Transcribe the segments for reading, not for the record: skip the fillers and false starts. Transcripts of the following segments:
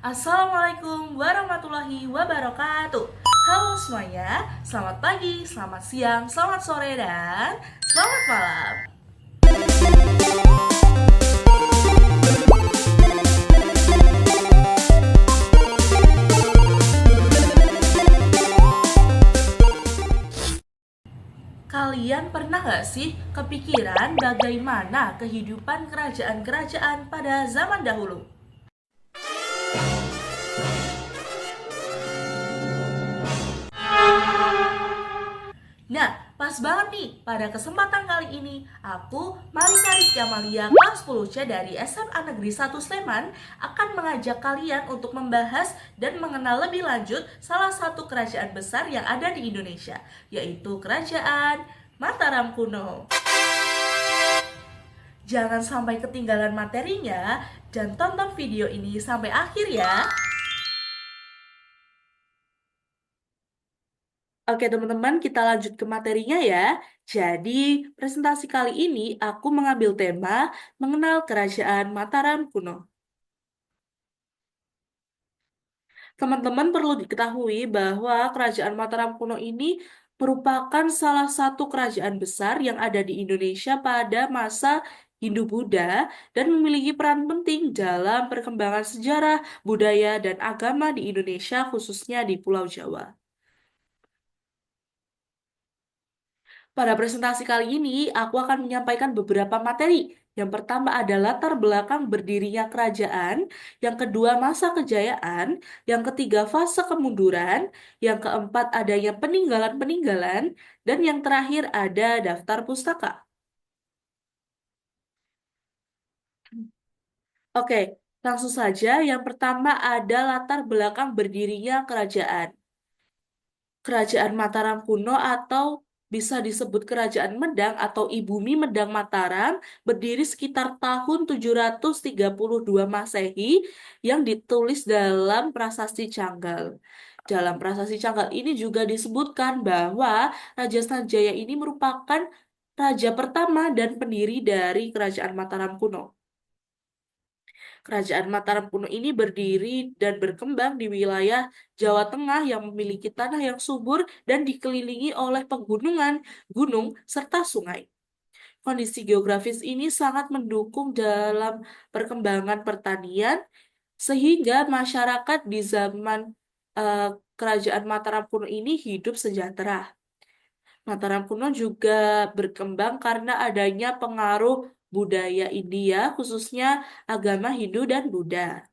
Assalamualaikum warahmatullahi wabarakatuh. Halo semuanya, selamat pagi, selamat siang, selamat sore, dan selamat malam. Kalian pernah gak sih kepikiran bagaimana kehidupan kerajaan-kerajaan pada zaman dahulu? Nah, pas banget nih, pada kesempatan kali ini, aku, Malika Rizky Amalia, kelas 10C dari SMA Negeri 1 Sleman, akan mengajak kalian untuk membahas dan mengenal lebih lanjut salah satu kerajaan besar yang ada di Indonesia, yaitu Kerajaan Mataram kuno. Jangan sampai ketinggalan materinya, dan tonton video ini sampai akhir ya. Oke teman-teman, kita lanjut ke materinya ya. Jadi, presentasi kali ini aku mengambil tema mengenal Kerajaan Mataram kuno. Teman-teman perlu diketahui bahwa Kerajaan Mataram kuno ini merupakan salah satu kerajaan besar yang ada di Indonesia pada masa Hindu-Buddha dan memiliki peran penting dalam perkembangan sejarah, budaya, dan agama di Indonesia, khususnya di Pulau Jawa. Pada presentasi kali ini, aku akan menyampaikan beberapa materi. Yang pertama adalah latar belakang berdirinya kerajaan, yang kedua masa kejayaan, yang ketiga fase kemunduran, yang keempat adanya peninggalan-peninggalan, dan yang terakhir ada daftar pustaka. Oke, langsung saja. Yang pertama ada latar belakang berdirinya kerajaan. Kerajaan Mataram kuno atau bisa disebut Kerajaan Medang atau Ibumi Medang Mataram berdiri sekitar tahun 732 Masehi yang ditulis dalam Prasasti Canggal. Dalam Prasasti Canggal ini juga disebutkan bahwa Raja Sanjaya ini merupakan raja pertama dan pendiri dari Kerajaan Mataram kuno. Kerajaan Mataram kuno ini berdiri dan berkembang di wilayah Jawa Tengah yang memiliki tanah yang subur dan dikelilingi oleh pegunungan, gunung, serta sungai. Kondisi geografis ini sangat mendukung dalam perkembangan pertanian, sehingga masyarakat di zaman eh, Kerajaan Mataram kuno ini hidup sejahtera. Mataram kuno juga berkembang karena adanya pengaruh budaya India, khususnya agama Hindu dan Buddha.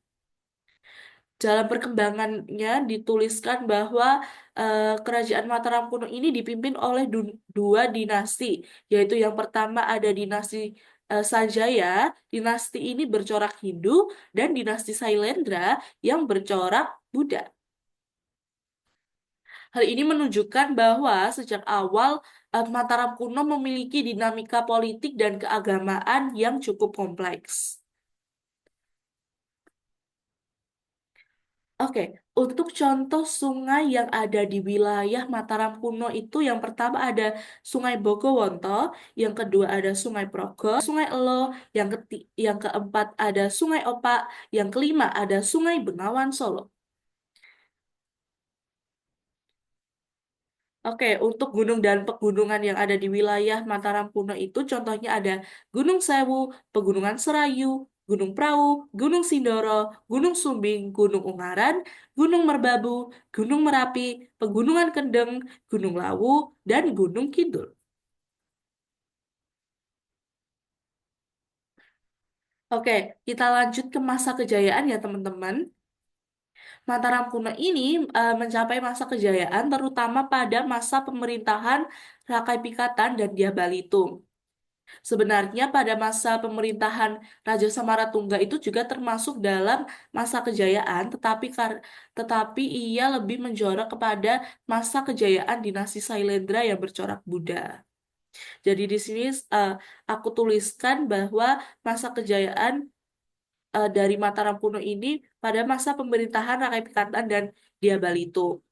Dalam perkembangannya dituliskan bahwa kerajaan Mataram kuno ini dipimpin oleh dua dinasti, yaitu yang pertama ada dinasti Sanjaya, dinasti ini bercorak Hindu, dan dinasti Sailendra yang bercorak Buddha. Hal ini menunjukkan bahwa sejak awal Mataram kuno memiliki dinamika politik dan keagamaan yang cukup kompleks. Oke, untuk contoh sungai yang ada di wilayah Mataram kuno itu yang pertama ada Sungai Bogowonto, yang kedua ada Sungai Progo, Sungai Elo, yang keempat ada Sungai Opak, yang kelima ada Sungai Bengawan Solo. Oke, untuk gunung dan pegunungan yang ada di wilayah Mataram kuno itu contohnya ada Gunung Sewu, Pegunungan Serayu, Gunung Prau, Gunung Sindoro, Gunung Sumbing, Gunung Ungaran, Gunung Merbabu, Gunung Merapi, Pegunungan Kendeng, Gunung Lawu, dan Gunung Kidul. Oke, kita lanjut ke masa kejayaan ya teman-teman. Mataram kuno ini mencapai masa kejayaan terutama pada masa pemerintahan Rakai Pikatan dan Dyah Balitung. Sebenarnya pada masa pemerintahan Raja Samaratungga itu juga termasuk dalam masa kejayaan, tetapi ia lebih menjorok kepada masa kejayaan dinasti Sailendra yang bercorak Buddha. Jadi di sini eh, aku tuliskan bahwa masa kejayaan dari Mataram kuno ini pada masa pemerintahan Rakai Pikatan dan Dyah Balitung.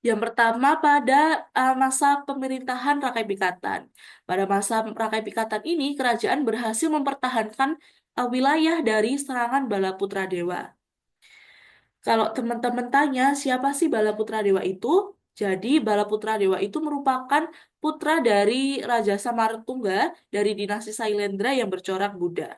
Yang pertama pada masa pemerintahan Rakai Pikatan. Pada masa Rakai Pikatan ini, kerajaan berhasil mempertahankan wilayah dari serangan bala putra dewa. Kalau teman-teman tanya siapa sih bala putra dewa itu? Jadi bala putra dewa itu merupakan putra dari Raja Samartungga dari dinasti Sailendra yang bercorak Buddha.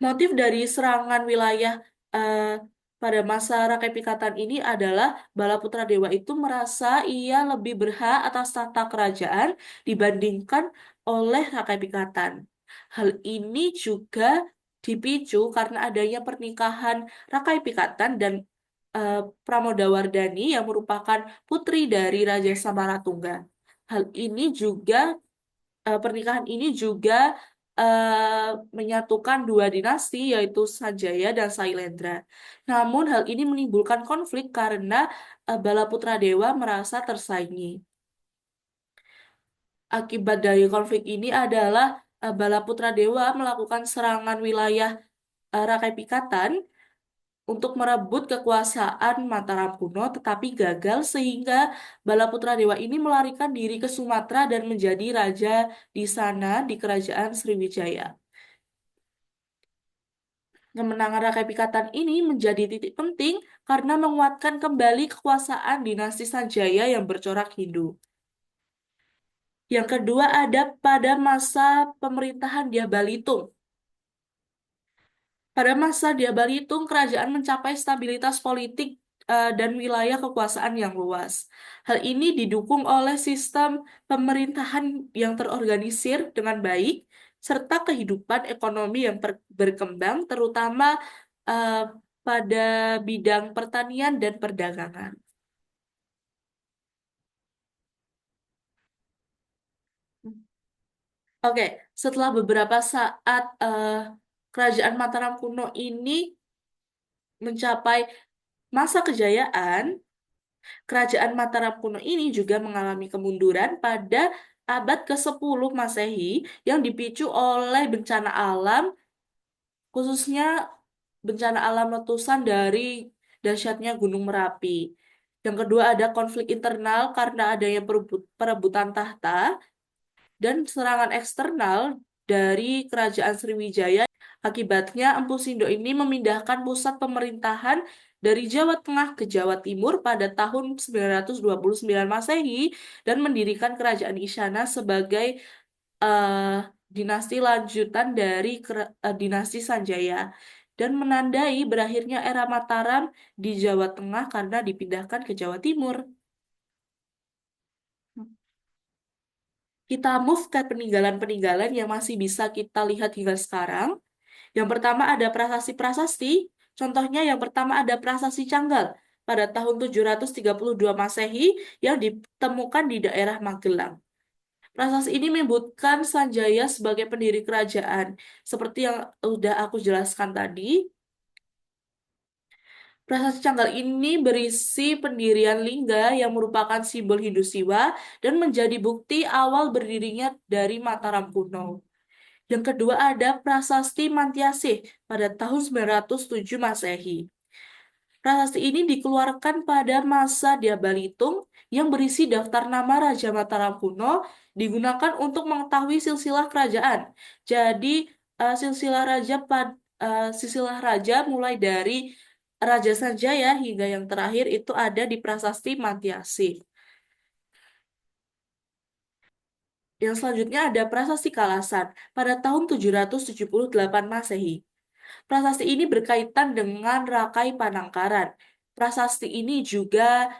Motif dari serangan wilayah eh, pada masa Rakai Pikatan ini adalah Bala Putra Dewa itu merasa ia lebih berhak atas tata kerajaan dibandingkan oleh Rakai Pikatan. Hal ini juga dipicu karena adanya pernikahan Rakai Pikatan dan eh, Pramodawardhani yang merupakan putri dari Raja Samaratungga. Hal ini juga pernikahan ini juga menyatukan dua dinasti yaitu Sanjaya dan Sailendra. Namun hal ini menimbulkan konflik karena Bala Putra Dewa merasa tersaingi. Akibat dari konflik ini adalah Bala Putra Dewa melakukan serangan wilayah Rakai Pikatan untuk merebut kekuasaan Mataram kuno tetapi gagal sehingga Bala Putra Dewa ini melarikan diri ke Sumatera dan menjadi raja di sana di kerajaan Sriwijaya. Kemenangan Rakai Pikatan ini menjadi titik penting karena menguatkan kembali kekuasaan dinasti Sanjaya yang bercorak Hindu. Yang kedua ada pada masa pemerintahan Dyah Balitung. Pada masa Dyah Balitung, kerajaan mencapai stabilitas politik dan wilayah kekuasaan yang luas. Hal ini didukung oleh sistem pemerintahan yang terorganisir dengan baik, serta kehidupan ekonomi yang berkembang, terutama eh, pada bidang pertanian dan perdagangan. Oke, setelah beberapa saat kerajaan Mataram kuno ini mencapai masa kejayaan, kerajaan Mataram kuno ini juga mengalami kemunduran pada abad ke-10 Masehi yang dipicu oleh bencana alam, khususnya bencana alam letusan dari dahsyatnya Gunung Merapi. Yang kedua ada konflik internal karena adanya perebutan tahta dan serangan eksternal dari kerajaan Sriwijaya. Akibatnya Empu Sindo ini memindahkan pusat pemerintahan dari Jawa Tengah ke Jawa Timur pada tahun 929 Masehi dan mendirikan kerajaan Isyana sebagai eh, dinasti lanjutan dari dinasti Sanjaya dan menandai berakhirnya era Mataram di Jawa Tengah karena dipindahkan ke Jawa Timur. Kita move ke peninggalan-peninggalan yang masih bisa kita lihat hingga sekarang. Yang pertama ada prasasti-prasasti. Contohnya yang pertama ada prasasti Canggal pada tahun 732 Masehi yang ditemukan di daerah Magelang. Prasasti ini menyebutkan Sanjaya sebagai pendiri kerajaan. Seperti yang sudah aku jelaskan tadi, prasasti Canggal ini berisi pendirian lingga yang merupakan simbol Hindu Siwa dan menjadi bukti awal berdirinya dari Mataram kuno. Yang kedua ada Prasasti Mantyasih pada tahun 907 Masehi. Prasasti ini dikeluarkan pada masa Dyabalitung yang berisi daftar nama Raja Mataram kuno digunakan untuk mengetahui silsilah kerajaan. Jadi silsilah raja mulai dari Raja Sanjaya hingga yang terakhir itu ada di Prasasti Mantyasih. Yang selanjutnya ada Prasasti Kalasan pada tahun 778 Masehi. Prasasti ini berkaitan dengan Rakai Panangkaran. Prasasti ini juga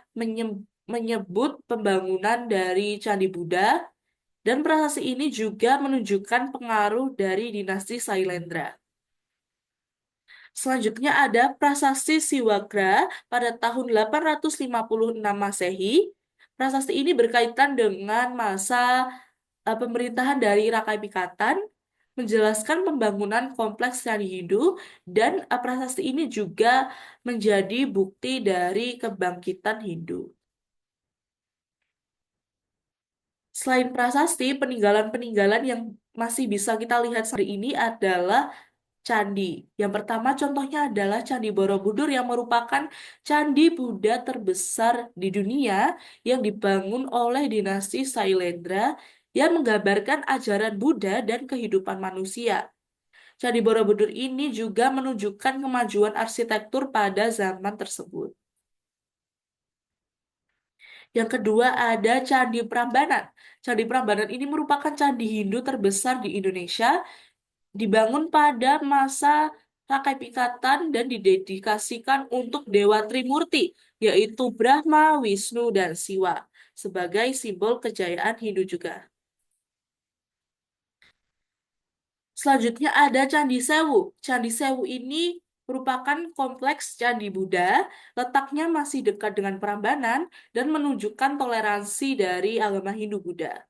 menyebut pembangunan dari Candi Buddha, dan prasasti ini juga menunjukkan pengaruh dari dinasti Sailendra. Selanjutnya ada Prasasti Siwagra pada tahun 856 Masehi. Prasasti ini berkaitan dengan masa pemerintahan dari Rakai Pikatan, menjelaskan pembangunan kompleks Candi Hindu, dan prasasti ini juga menjadi bukti dari kebangkitan Hindu. Selain prasasti, peninggalan-peninggalan yang masih bisa kita lihat hari ini adalah candi. Yang pertama contohnya adalah Candi Borobudur yang merupakan candi Buddha terbesar di dunia yang dibangun oleh dinasti Sailendra yang menggambarkan ajaran Buddha dan kehidupan manusia. Candi Borobudur ini juga menunjukkan kemajuan arsitektur pada zaman tersebut. Yang kedua ada Candi Prambanan. Candi Prambanan ini merupakan candi Hindu terbesar di Indonesia, dibangun pada masa Rakai Pikatan dan didedikasikan untuk Dewa Trimurti, yaitu Brahma, Wisnu, dan Siwa, sebagai simbol kejayaan Hindu juga. Selanjutnya ada Candi Sewu. Candi Sewu ini merupakan kompleks candi Buddha, letaknya masih dekat dengan Prambanan dan menunjukkan toleransi dari agama Hindu-Buddha.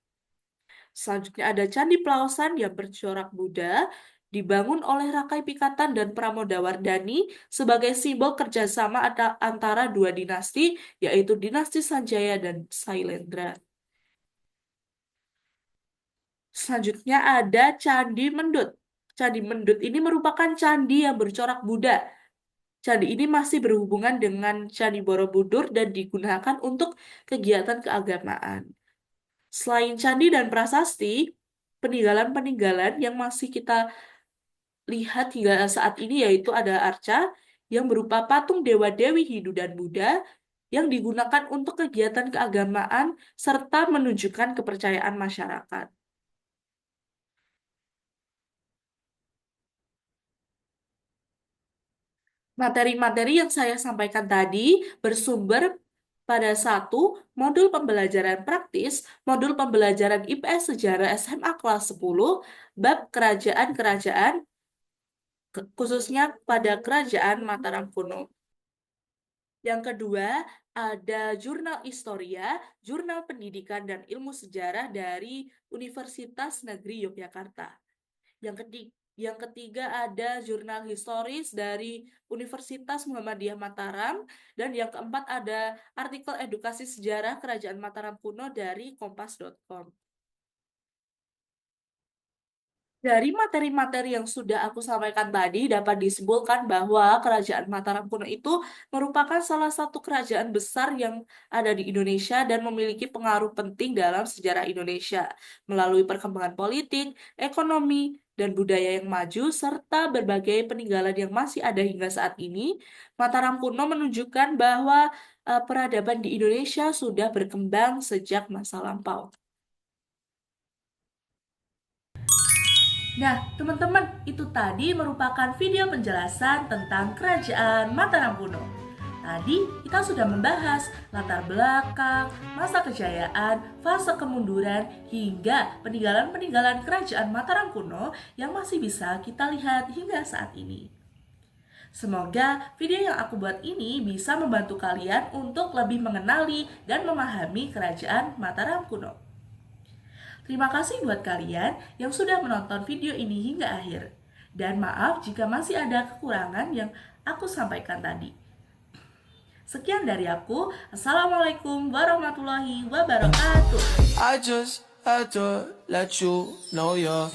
Selanjutnya ada Candi Plaosan yang bercorak Buddha, dibangun oleh Rakai Pikatan dan Pramodawardhani sebagai simbol kerjasama antara dua dinasti, yaitu dinasti Sanjaya dan Sailendra. Selanjutnya ada Candi Mendut. Candi Mendut ini merupakan candi yang bercorak Buddha. Candi ini masih berhubungan dengan Candi Borobudur dan digunakan untuk kegiatan keagamaan. Selain candi dan prasasti, peninggalan-peninggalan yang masih kita lihat hingga saat ini yaitu ada arca yang berupa patung dewa-dewi Hindu dan Buddha yang digunakan untuk kegiatan keagamaan serta menunjukkan kepercayaan masyarakat. Materi-materi yang saya sampaikan tadi bersumber pada satu modul pembelajaran praktis, modul pembelajaran IPS Sejarah SMA kelas 10, bab kerajaan-kerajaan, khususnya pada Kerajaan Mataram kuno. Yang kedua, ada Jurnal Historia, Jurnal Pendidikan dan Ilmu Sejarah dari Universitas Negeri Yogyakarta. Yang ketiga ada jurnal historis dari Universitas Muhammadiyah Mataram. Dan yang keempat ada artikel edukasi sejarah Kerajaan Mataram kuno dari kompas.com. Dari materi-materi yang sudah aku sampaikan tadi, dapat disimpulkan bahwa Kerajaan Mataram kuno itu merupakan salah satu kerajaan besar yang ada di Indonesia dan memiliki pengaruh penting dalam sejarah Indonesia melalui perkembangan politik, ekonomi, dan budaya yang maju, serta berbagai peninggalan yang masih ada hingga saat ini. Mataram kuno menunjukkan bahwa peradaban di Indonesia sudah berkembang sejak masa lampau. Nah, teman-teman, itu tadi merupakan video penjelasan tentang Kerajaan Mataram kuno. Tadi kita sudah membahas latar belakang, masa kejayaan, fase kemunduran, hingga peninggalan-peninggalan Kerajaan Mataram kuno yang masih bisa kita lihat hingga saat ini. Semoga video yang aku buat ini bisa membantu kalian untuk lebih mengenali dan memahami Kerajaan Mataram kuno. Terima kasih buat kalian yang sudah menonton video ini hingga akhir. Dan maaf jika masih ada kekurangan yang aku sampaikan tadi. Sekian dari aku. Assalamualaikum warahmatullahi wabarakatuh. I just had to let you know you're